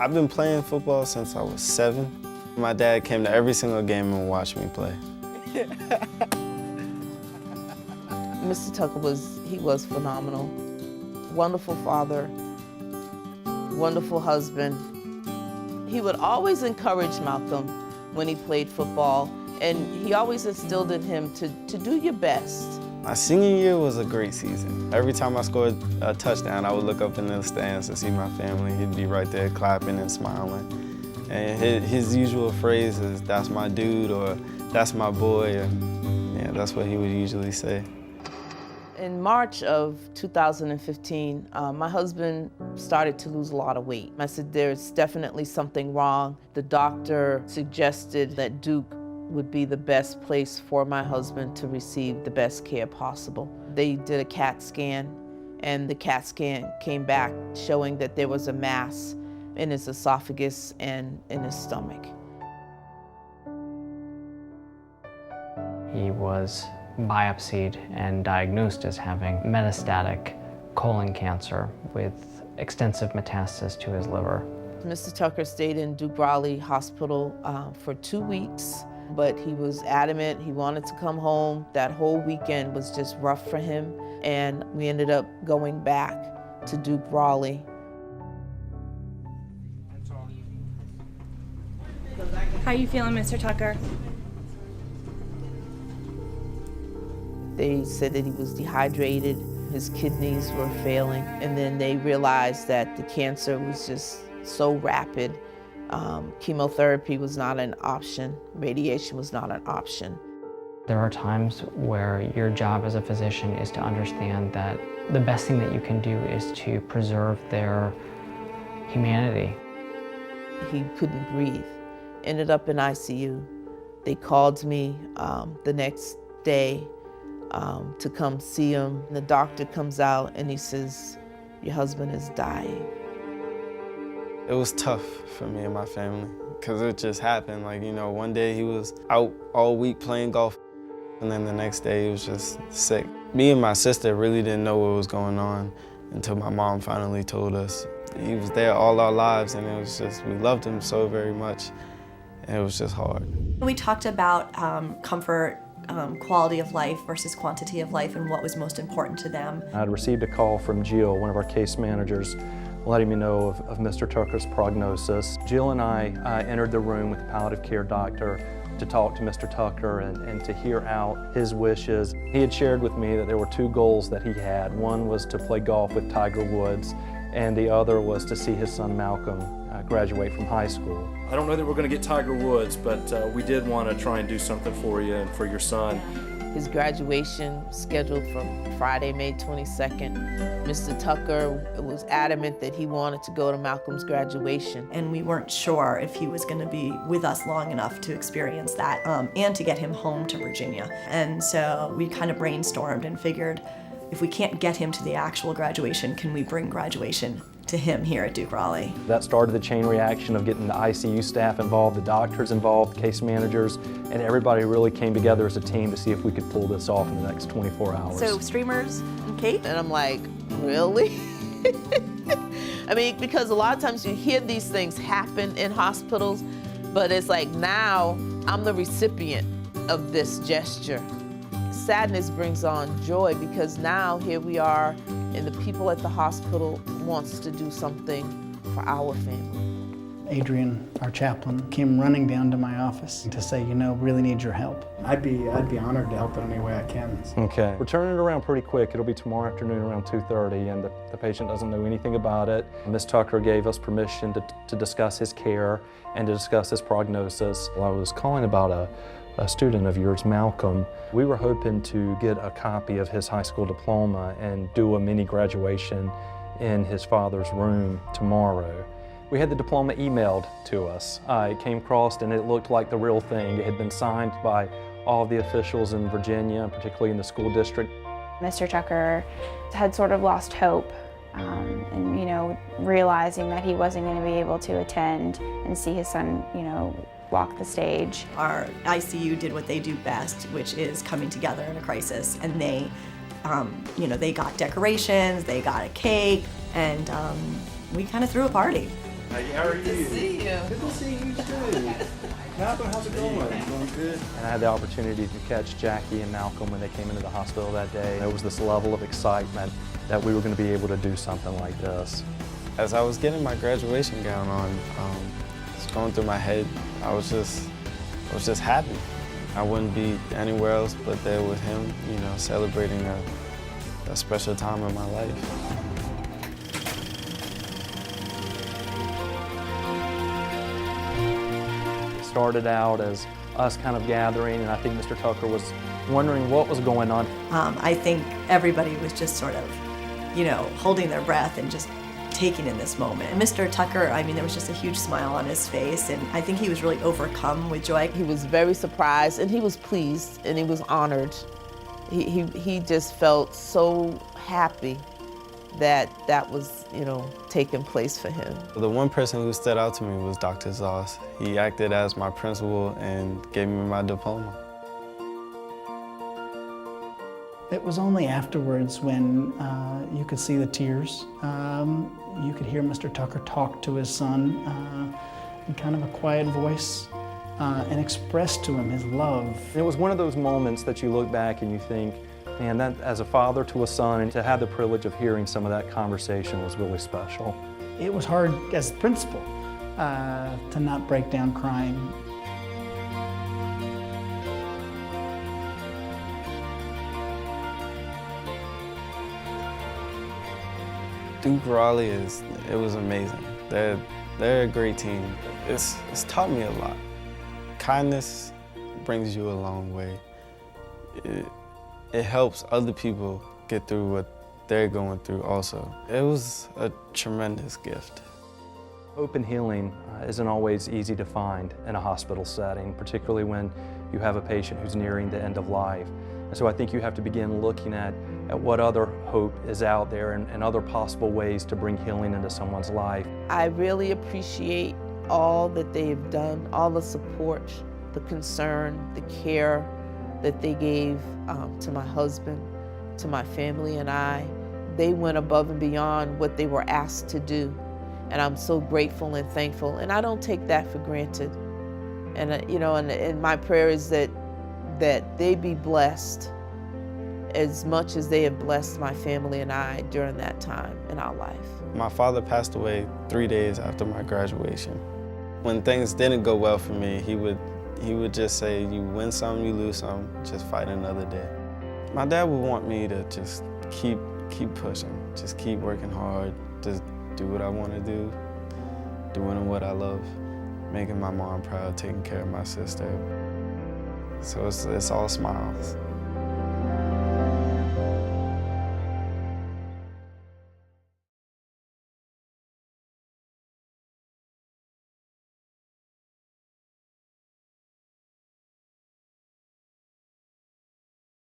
I've been playing football since I was 7. My dad came to every single game and watched me play. Mr. Tucker was phenomenal. Wonderful father, wonderful husband. He would always encourage Malcolm when he played football, and he always instilled in him to do your best. My senior year was a great season. Every time I scored a touchdown, I would look up in the stands to see my family. He'd be right there clapping and smiling. And his usual phrase is, "That's my dude," or "That's my boy," and yeah, that's what he would usually say. In March of 2015, my husband started to lose a lot of weight. I said, there's definitely something wrong. The doctor suggested that Duke would be the best place for my husband to receive the best care possible. They did a CAT scan, and the CAT scan came back showing that there was a mass in his esophagus and in his stomach. He was biopsied and diagnosed as having metastatic colon cancer with extensive metastasis to his liver. Mr. Tucker stayed in Duke Raleigh Hospital for 2 weeks, but he was adamant he wanted to come home. That whole weekend was just rough for him, and we ended up going back to Duke Raleigh. How you feeling, Mr. Tucker? They said that he was dehydrated, his kidneys were failing, and then they realized that the cancer was just so rapid. Chemotherapy was not an option, radiation was not an option. There are times where your job as a physician is to understand that the best thing that you can do is to preserve their humanity. He couldn't breathe, ended up in ICU. They called me the next day to come see him. The doctor comes out and he says, "Your husband is dying." It was tough for me and my family because it just happened. Like, you know, one day he was out all week playing golf, and then the next day he was just sick. Me and my sister really didn't know what was going on until my mom finally told us. He was there all our lives, and it was just, we loved him so very much, and it was just hard. We talked about comfort, quality of life versus quantity of life, and what was most important to them. I'd received a call from Jill, one of our case managers, letting me know of Mr. Tucker's prognosis. Jill and I entered the room with the palliative care doctor to talk to Mr. Tucker and to hear out his wishes. He had shared with me that there were 2 goals that he had. One was to play golf with Tiger Woods, and the other was to see his son Malcolm graduate from high school. I don't know that we're going to get Tiger Woods, but we did want to try and do something for you and for your son. His graduation scheduled for Friday, May 22nd. Mr. Tucker was adamant that he wanted to go to Malcolm's graduation. And we weren't sure if he was going to be with us long enough to experience that and to get him home to Virginia. And so we kind of brainstormed and figured, if we can't get him to the actual graduation, can we bring graduation to him here at Duke Raleigh? That started the chain reaction of getting the ICU staff involved, the doctors involved, case managers, and everybody really came together as a team to see if we could pull this off in the next 24 hours. So streamers and cake? And I'm like, really? I mean, because a lot of times you hear these things happen in hospitals, but it's like now I'm the recipient of this gesture. Sadness brings on joy because now here we are and the people at the hospital wants to do something for our family. Adrian, our chaplain, came running down to my office to say, you know, really need your help. I'd be honored to help in any way I can. Okay. We're turning it around pretty quick. It'll be tomorrow afternoon around 2:30, and the patient doesn't know anything about it. Ms. Tucker gave us permission to discuss his care and to discuss his prognosis. Well, I was calling about a student of yours, Malcolm. We were hoping to get a copy of his high school diploma and do a mini graduation in his father's room tomorrow. We had the diploma emailed to us. It came across and it looked like the real thing. It had been signed by all of the officials in Virginia, particularly in the school district. Mr. Tucker had sort of lost hope and, you know, realizing that he wasn't going to be able to attend and see his son, you know, walk the stage. Our ICU did what they do best, which is coming together in a crisis, and they, you know, they got decorations, they got a cake, and we kind of threw a party. Hey, how are you? Good to see you. Good to see you too. Malcolm, how's it going? Going good. And I had the opportunity to catch Jackie and Malcolm when they came into the hospital that day. There was this level of excitement that we were going to be able to do something like this. As I was getting my graduation gown on, it's going through my head. I was just happy. I wouldn't be anywhere else but there with him, you know, celebrating a special time in my life. It started out as us kind of gathering, and I think Mr. Tucker was wondering what was going on. I think everybody was just sort of, you know, holding their breath and just taking in this moment. And Mr. Tucker, I mean, there was just a huge smile on his face, and I think he was really overcome with joy. He was very surprised, and he was pleased, and he was honored. He just felt so happy that was, you know, taking place for him. The one person who stood out to me was Dr. Zoss. He acted as my principal and gave me my diploma. It was only afterwards when you could see the tears. You could hear Mr. Tucker talk to his son in kind of a quiet voice and express to him his love. It was one of those moments that you look back and you think, man, that as a father to a son, and to have the privilege of hearing some of that conversation was really special. It was hard as principal to not break down crying. Duke Raleigh it was amazing. They're a great team. It's taught me a lot. Kindness brings you a long way. It helps other people get through what they're going through also. It was a tremendous gift. Hope and healing isn't always easy to find in a hospital setting, particularly when you have a patient who's nearing the end of life. And so I think you have to begin looking at what other hope is out there and other possible ways to bring healing into someone's life. I really appreciate all that they've done, all the support, the concern, the care that they gave to my husband, to my family and I. They went above and beyond what they were asked to do. And I'm so grateful and thankful, and I don't take that for granted. And you know, and my prayer is that they be blessed as much as they have blessed my family and I during that time in our life. My father passed away 3 days after my graduation. When things didn't go well for me, he would just say, you win some, you lose some, just fight another day. My dad would want me to just keep pushing, just keep working hard, just do what I want to do, doing what I love, making my mom proud, taking care of my sister. So it's all smiles.